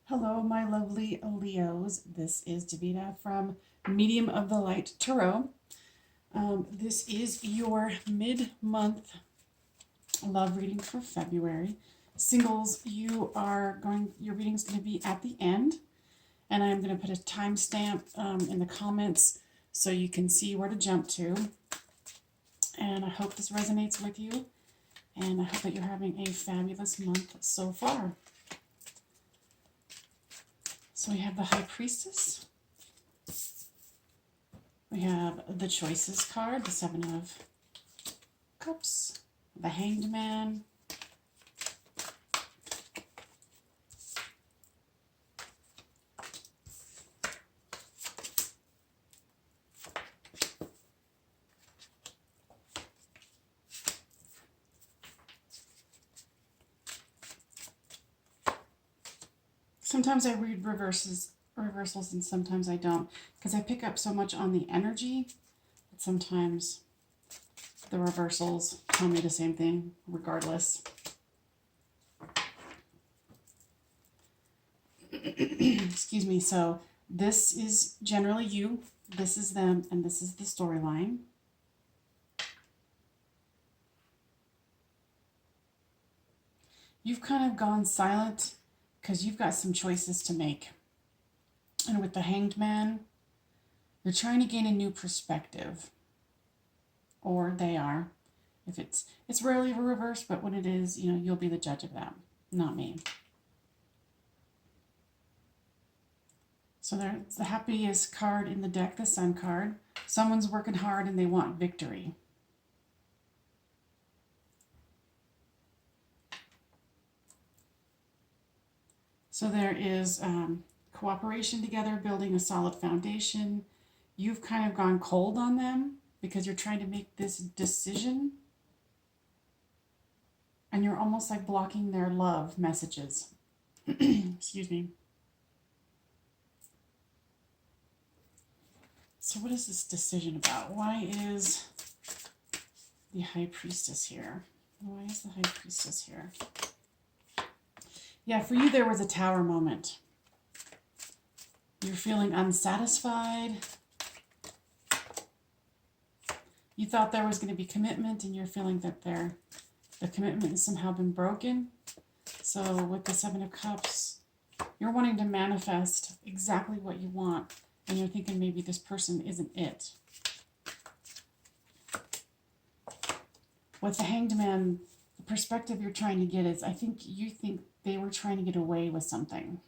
Hello, my lovely Leos. This is Davina from Medium of the Light Tarot. This is your mid-month love reading for February. Singles, your reading is going to be at the end, and I'm going to put a timestamp in the comments so you can see where to jump to. And I hope this resonates with you, and I hope that you're having a fabulous month so far. So we have the High Priestess. We have the Choices card, the Seven of Cups, the Hanged Man, sometimes I read reversals and sometimes I don't, because I pick up so much on the energy that sometimes the reversals tell me the same thing regardless. Excuse me. So this is generally you, this is them, and this is the storyline. You've kind of gone silent because you've got some choices to make. And with the Hanged Man, you're trying to gain a new perspective. Or they are. If it's rarely a reverse, but when it is, you'll be the judge of that, not me. So there's the happiest card in the deck, the Sun card. Someone's working hard and they want victory. So there is cooperation together, building a solid foundation. You've kind of gone cold on them because you're trying to make this decision. And you're almost like blocking their love messages. Excuse me. So what is this decision about? Why is the High Priestess here? Why is the High Priestess here? Yeah, for you there was a Tower moment. You're feeling unsatisfied. You thought there was going to be commitment, and you're feeling that the commitment has somehow been broken. So with the Seven of Cups, you're wanting to manifest exactly what you want, and you're thinking maybe this person isn't it. With the Hanged Man, the perspective you're trying to get is, you think they were trying to get away with something.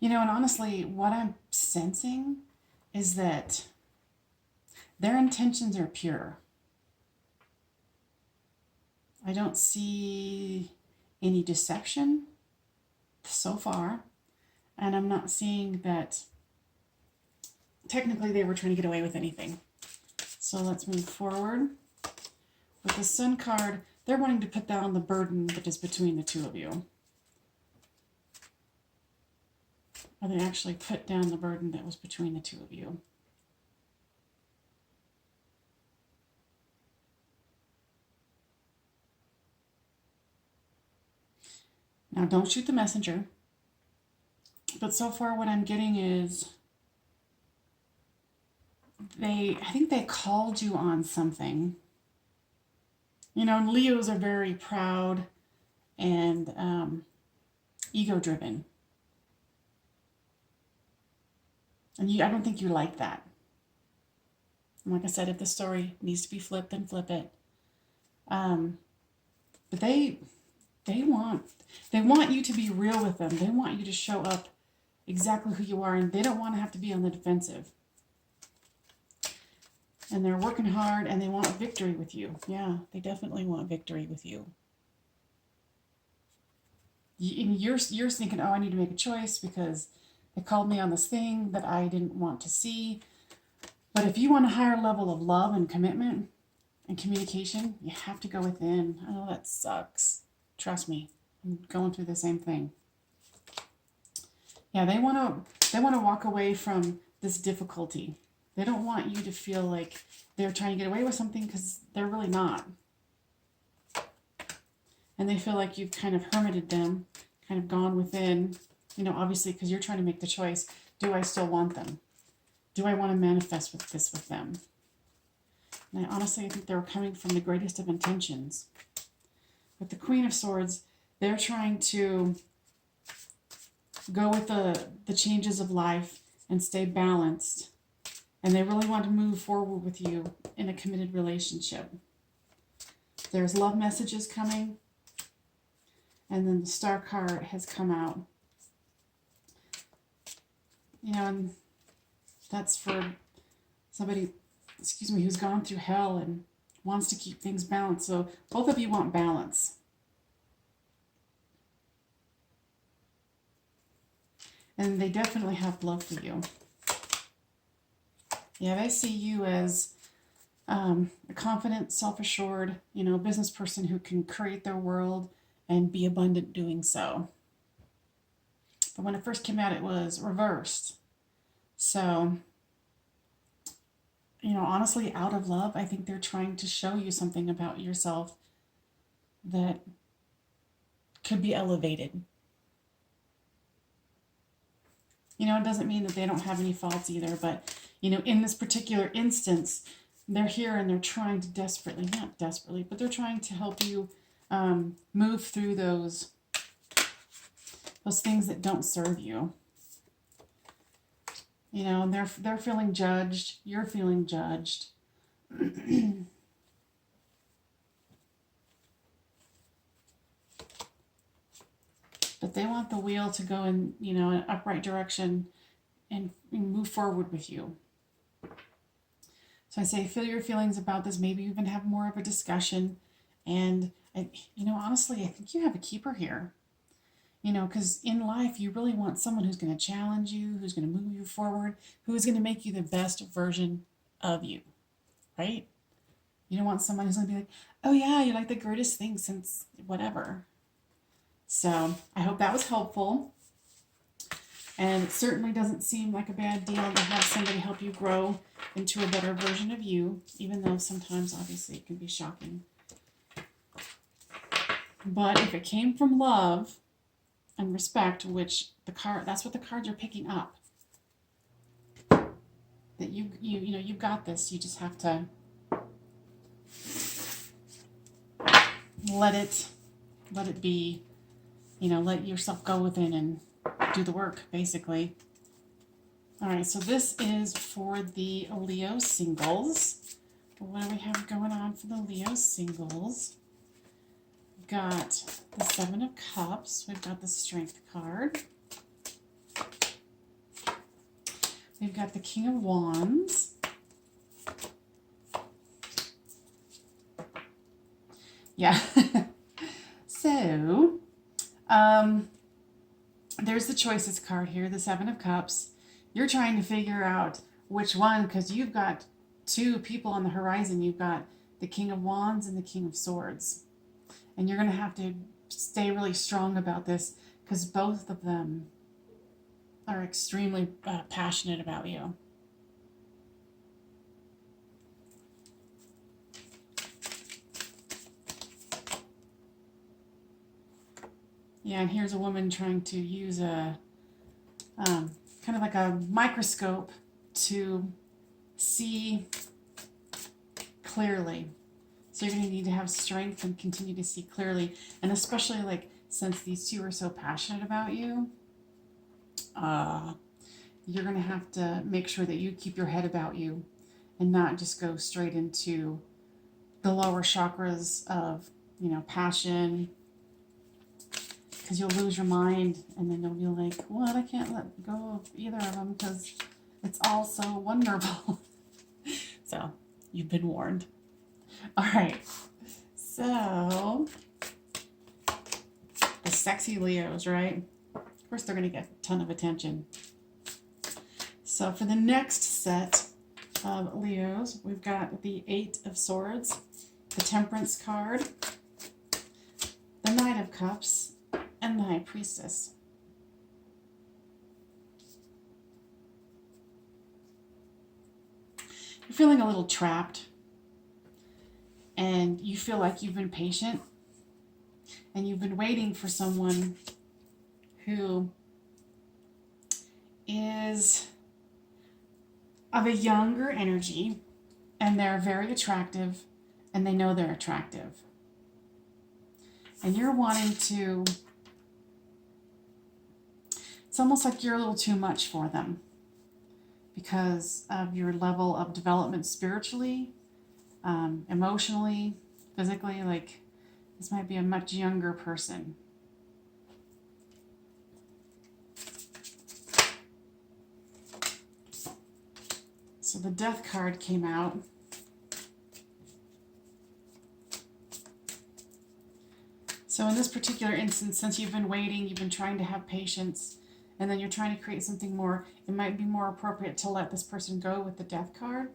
And honestly, what I'm sensing is that their intentions are pure. I don't see any deception so far, and I'm not seeing that technically they were trying to get away with anything. So let's move forward. With the Sun card, they're wanting to put down the burden that is between the two of you. Or they actually put down the burden that was between the two of you. Now, don't shoot the messenger. But so far what I'm getting is I think they called you on something. And Leos are very proud and ego-driven. And I don't think you like that. And like I said, if the story needs to be flipped, then flip it. But they want you to be real with them. They want you to show up exactly who you are, and they don't want to have to be on the defensive. And they're working hard, and they want victory with you. Yeah, they definitely want victory with you. You're thinking, oh, I need to make a choice because they called me on this thing that I didn't want to see. But if you want a higher level of love and commitment and communication, you have to go within. Oh, that sucks. Trust me, I'm going through the same thing. Yeah, they want to walk away from this difficulty. They don't want you to feel like they're trying to get away with something, because they're really not. and they feel like you've kind of hermited them, kind of gone within, obviously because you're trying to make the choice. Do I still want them? Do I want to manifest with them? And I think they're coming from the greatest of intentions. With the Queen of Swords, they're trying to go with the changes of life and stay balanced. And they really want to move forward with you in a committed relationship. There's love messages coming. And then the Star card has come out. And that's for somebody, who's gone through hell and wants to keep things balanced. So both of you want balance. And they definitely have love for you. Yeah, they see you as a confident, self-assured, business person who can create their world and be abundant doing so. But when it first came out, it was reversed. So, honestly, out of love, I think they're trying to show you something about yourself that could be elevated. It doesn't mean that they don't have any faults either, but, in this particular instance, they're here and they're trying to not desperately, but they're trying to help you move through those things that don't serve you. And they're feeling judged, you're feeling judged. But they want the wheel to go in, an upright direction and move forward with you. So I say, feel your feelings about this. Maybe even have more of a discussion. And, honestly, I think you have a keeper here. Because in life, you really want someone who's going to challenge you, who's going to move you forward, who's going to make you the best version of you, right? You don't want someone who's going to be like, oh yeah, you're like the greatest thing since whatever. So I hope that was helpful. And it certainly doesn't seem like a bad deal to have somebody help you grow into a better version of you, even though sometimes, obviously, it can be shocking. But if it came from love and respect, which that's what the cards are picking up. That you've got this. You just have to let it be, let yourself go within and do the work, basically. All right, so this is for the Leo singles. What do we have going on for the Leo singles? We've got the Seven of Cups. We've got the Strength card. We've got the King of Wands. Yeah. So, there's the Choices card here, the Seven of Cups. You're trying to figure out which one, because you've got two people on the horizon. You've got the King of Wands and the King of Swords. And you're going to have to stay really strong about this, because both of them are extremely passionate about you. Yeah, and here's a woman trying to use a kind of like a microscope to see clearly. So you're going to need to have strength and continue to see clearly. And especially since these two are so passionate about you, you're going to have to make sure that you keep your head about you and not just go straight into the lower chakras of, passion, because you'll lose your mind and then you'll be like, what? I can't let go of either of them because it's all so wonderful. So you've been warned. All right. So the sexy Leos, right? Of course, they're going to get a ton of attention. So for the next set of Leos, we've got the Eight of Swords, the Temperance card, the Knight of Cups, and the High Priestess. You're feeling a little trapped, and you feel like you've been patient, And you've been waiting for someone who is of a younger energy, and they're very attractive, and they know they're attractive. And you're wanting to, it's almost like you're a little too much for them because of your level of development spiritually, emotionally, physically. Like, this might be a much younger person. So the Death card came out. So in this particular instance, since you've been waiting, you've been trying to have patience, and then you're trying to create something more, it might be more appropriate to let this person go with the Death card.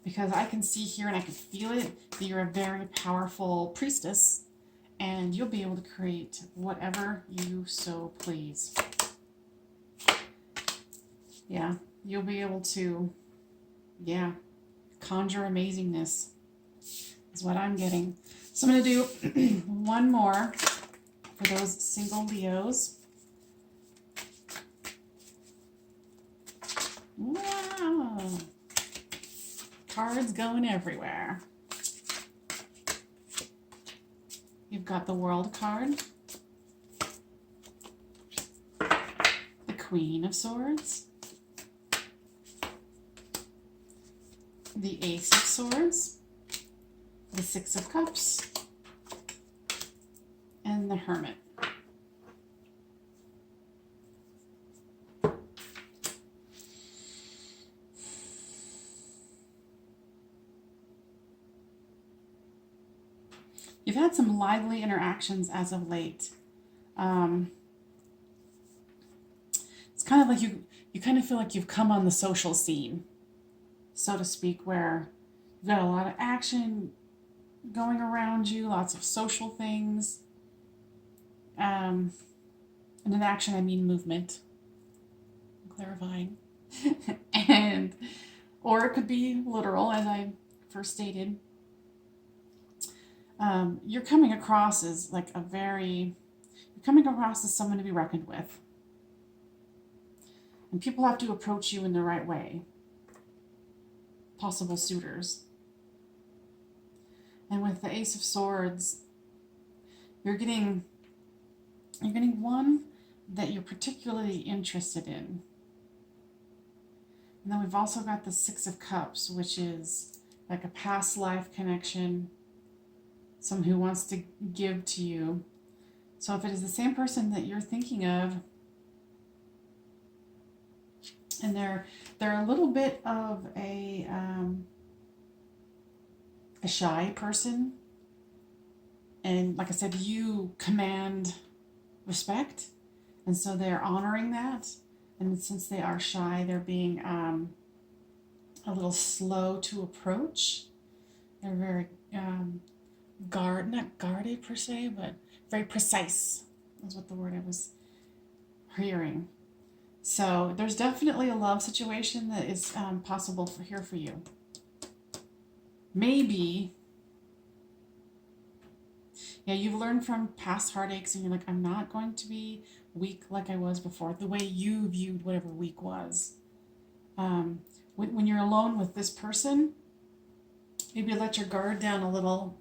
Because I can see here and I can feel it, that you're a very powerful priestess, and you'll be able to create whatever you so please. Yeah, you'll be able to, conjure amazingness is what I'm getting. So I'm going to do one more for those single Leos. Wow. Cards going everywhere. You've got the World card, the Queen of Swords, the Ace of Swords, the Six of Cups, and the Hermit. You've had some lively interactions as of late. It's kind of like you kind of feel like you've come on the social scene, so to speak, where you've got a lot of action going around you, lots of social things. And in action, I mean movement. I'm clarifying. And, or it could be literal, as I first stated. You're coming across as like you're coming across as someone to be reckoned with. And people have to approach you in the right way. Possible suitors. And with the Ace of Swords, you're getting one that you're particularly interested in. And then we've also got the Six of Cups, which is like a past life connection, someone who wants to give to you. So if it is the same person that you're thinking of, and they're a little bit of a shy person, and like I said, you command respect, and so they're honoring that. And since they are shy, they're being a little slow to approach. They're very not guarded per se, but very precise is what the word I was hearing. So there's definitely a love situation that is possible here for you. Maybe, you've learned from past heartaches, and you're like, I'm not going to be weak like I was before, the way you viewed whatever weak was. When you're alone with this person, maybe let your guard down a little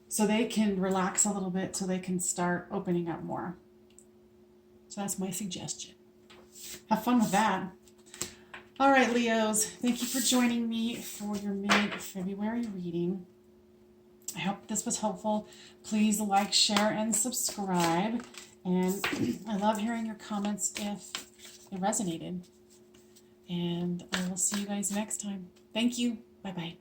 so they can relax a little bit, so they can start opening up more. So that's my suggestion. Have fun with that. All right, Leos, thank you for joining me for your mid-February reading. I hope this was helpful. Please like, share, and subscribe. And I love hearing your comments if it resonated. And I will see you guys next time. Thank you. Bye-bye.